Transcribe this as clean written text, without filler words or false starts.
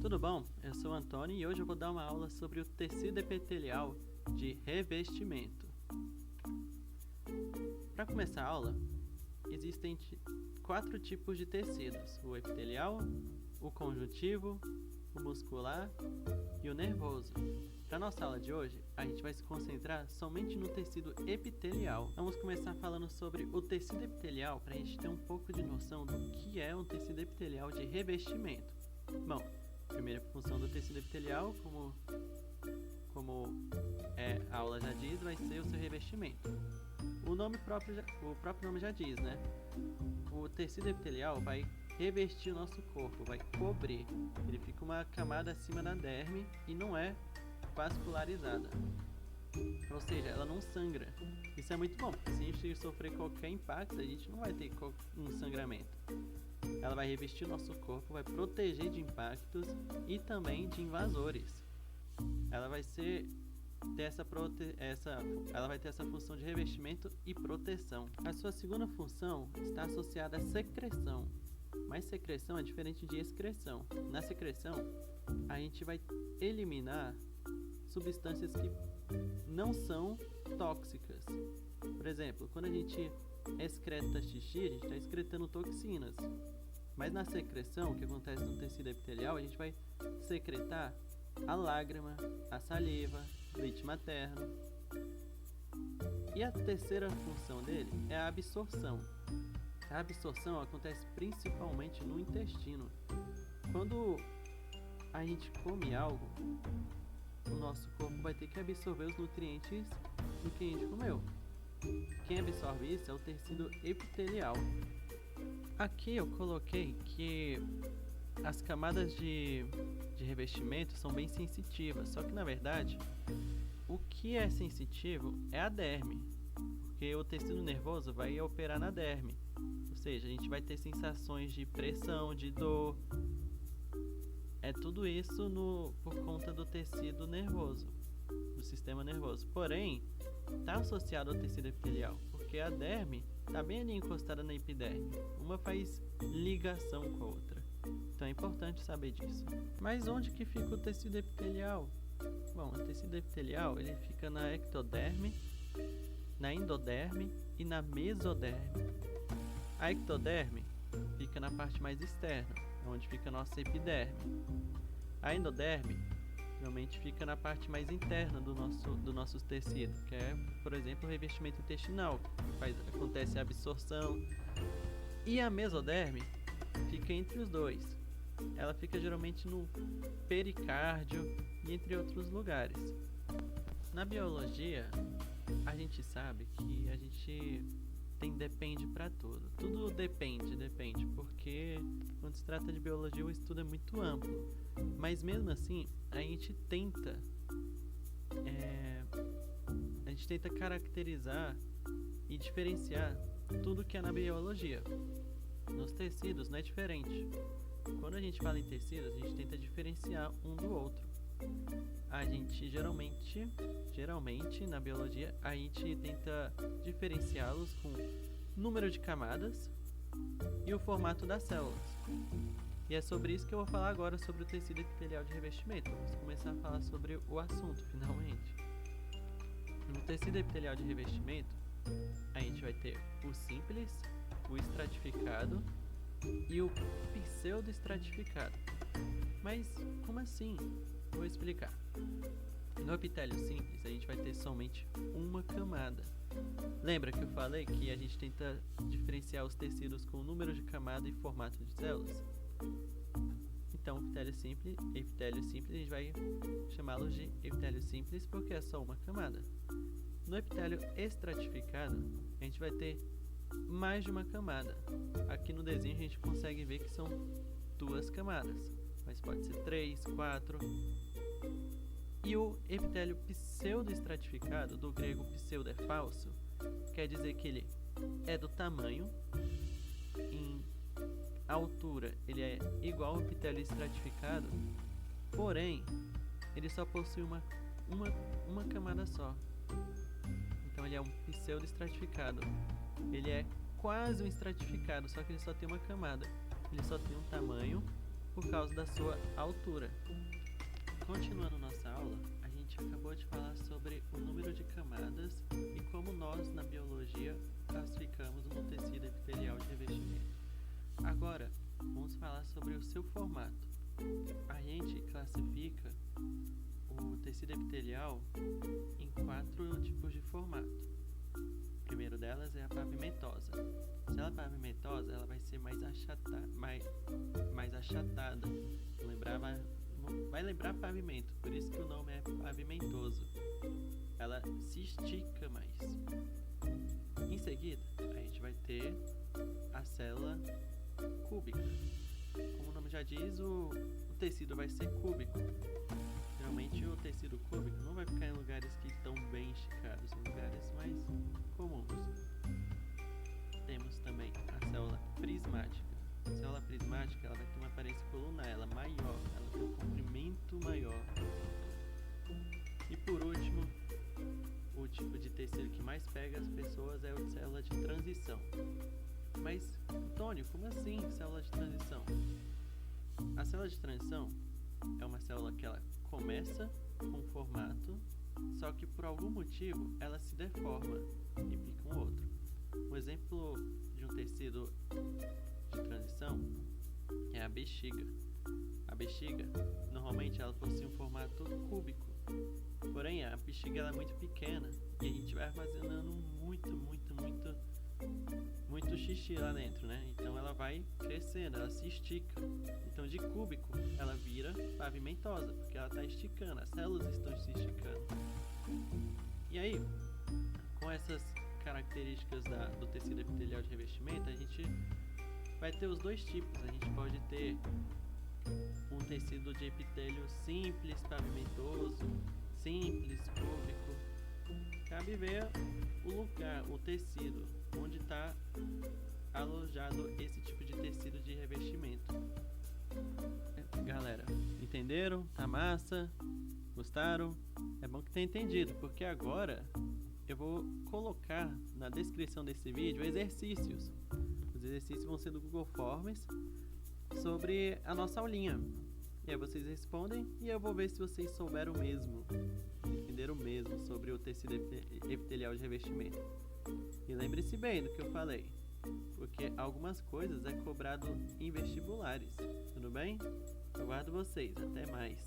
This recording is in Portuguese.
Tudo bom? Eu sou o Antônio e hoje eu vou dar uma aula sobre o tecido epitelial de revestimento. Para começar a aula, existem 4 tipos de tecidos: o epitelial, o conjuntivo, o muscular e o nervoso. Para nossa aula de hoje, a gente vai se concentrar somente no tecido epitelial. Vamos começar falando sobre o tecido epitelial para a gente ter um pouco de noção do que é um tecido epitelial de revestimento. Bom, a primeira função do tecido epitelial, como a aula já diz, vai ser o seu revestimento. O próprio nome já diz, né? O tecido epitelial vai revestir o nosso corpo, vai cobrir. Ele fica uma camada acima da derme e não é vascularizada. Ou seja, ela não sangra. Isso é muito bom, porque se a gente sofrer qualquer impacto, a gente não vai ter um sangramento. Ela vai revestir o nosso corpo, vai proteger de impactos e também de invasores. Ela vai ter essa função de revestimento e proteção. A sua segunda função está associada à secreção. Mas secreção é diferente de excreção. Na secreção, a gente vai eliminar substâncias que não são tóxicas. Por exemplo, quando a gente excreta xixi, a gente está excretando toxinas. Mas na secreção, o que acontece no tecido epitelial, a gente vai secretar a lágrima, a saliva, leite materno. E a terceira função dele é a absorção. A absorção acontece principalmente no intestino. Quando a gente come algo, o nosso corpo vai ter que absorver os nutrientes do que a gente comeu. Quem absorve isso é o tecido epitelial. Aqui eu coloquei que as camadas de revestimento são bem sensitivas, só que na verdade o que é sensitivo é a derme, porque o tecido nervoso vai operar na derme, ou seja, a gente vai ter sensações de pressão, de dor. É tudo isso por conta do tecido nervoso, do sistema nervoso. Porém, está associado ao tecido epitelial, porque a derme está bem ali encostada na epiderme. Uma faz ligação com a outra. Então é importante saber disso. Mas onde que fica o tecido epitelial? Bom, o tecido epitelial ele fica na ectoderme, na endoderme e na mesoderme. A ectoderme fica na parte mais externa, onde fica a nossa epiderme. A endoderme realmente fica na parte mais interna do nosso tecido, que é, por exemplo, o revestimento intestinal, que acontece a absorção. E a mesoderme fica entre os dois. Ela fica geralmente no pericárdio e entre outros lugares. Na biologia, a gente sabe que a gente depende para tudo. Tudo depende, porque quando se trata de biologia o estudo é muito amplo. Mas mesmo assim, a gente tenta caracterizar e diferenciar tudo que é na biologia. Nos tecidos não é diferente. Quando a gente fala em tecidos, a gente tenta diferenciar um do outro. A gente geralmente na biologia, a gente tenta diferenciá-los com número de camadas e o formato das células. E é sobre isso que eu vou falar agora, sobre o tecido epitelial de revestimento. Vamos começar a falar sobre o assunto, finalmente. No tecido epitelial de revestimento, a gente vai ter o simples, o estratificado e o pseudoestratificado. Mas como assim? Vou explicar. No epitélio simples, a gente vai ter somente uma camada. Lembra que eu falei que a gente tenta diferenciar os tecidos com o número de camada e formato de células? Então, epitélio simples, a gente vai chamá-los de epitélio simples porque é só uma camada. No epitélio estratificado, a gente vai ter mais de uma camada. Aqui no desenho a gente consegue ver que são 2 camadas, mas pode ser 3, 4. E o epitélio pseudoestratificado, do grego pseudo é falso, quer dizer que ele é do tamanho, em altura ele é igual ao epitélio estratificado, porém ele só possui uma camada só. Então ele é um pseudoestratificado. Ele é quase um estratificado, só que ele só tem uma camada. Ele só tem um tamanho por causa da sua altura. Continuando nossa aula, a gente acabou de falar sobre o número de camadas e como nós, na biologia, classificamos no tecido epitelial de revestimento. Agora, vamos falar sobre o seu formato. A gente classifica o tecido epitelial em 4 tipos de formato. O primeiro delas é a pavimentosa. Se ela é pavimentosa, ela vai ser mais achatada. Vai lembrar pavimento, por isso que o nome é pavimentoso. Ela se estica mais. Em seguida, a gente vai ter a célula cúbica. Como o nome já diz, o tecido vai ser cúbico. Geralmente o tecido cúbico não vai ficar em lugares que estão bem esticados, em lugares mais comuns. Temos também a célula prismática. A célula prismática ela vai ter uma aparência colunar, ela é maior, ela tem um comprimento maior. E por último, o tipo de tecido que mais pega as pessoas é a célula de transição. Mas, Antônio, como assim célula de transição? A célula de transição é uma célula que ela começa com um formato, só que por algum motivo ela se deforma e fica um outro. Um exemplo de um tecido de transição é a bexiga. A bexiga, normalmente ela possui um formato cúbico, porém a bexiga ela é muito pequena e a gente vai armazenando muito xixi lá dentro, né? Então ela vai crescendo, ela se estica. Então de cúbico ela vira pavimentosa, porque ela está esticando, as células estão se esticando. E aí, com essas características do tecido epitelial de revestimento, a gente vai ter os dois tipos. A gente pode ter um tecido de epitélio simples, pavimentoso, simples, cúbico. Cabe ver o lugar, o tecido, onde está alojado esse tipo de tecido de revestimento. Galera, entenderam? Tá massa? Gostaram? É bom que tenha entendido, porque agora eu vou colocar na descrição desse vídeo exercícios. Os exercícios vão ser do Google Forms sobre a nossa aulinha. E aí vocês respondem e eu vou ver se vocês souberam mesmo, entenderam mesmo sobre o tecido epitelial de revestimento. E lembre-se bem do que eu falei, porque algumas coisas é cobrado em vestibulares. Tudo bem? Eu aguardo vocês. Até mais.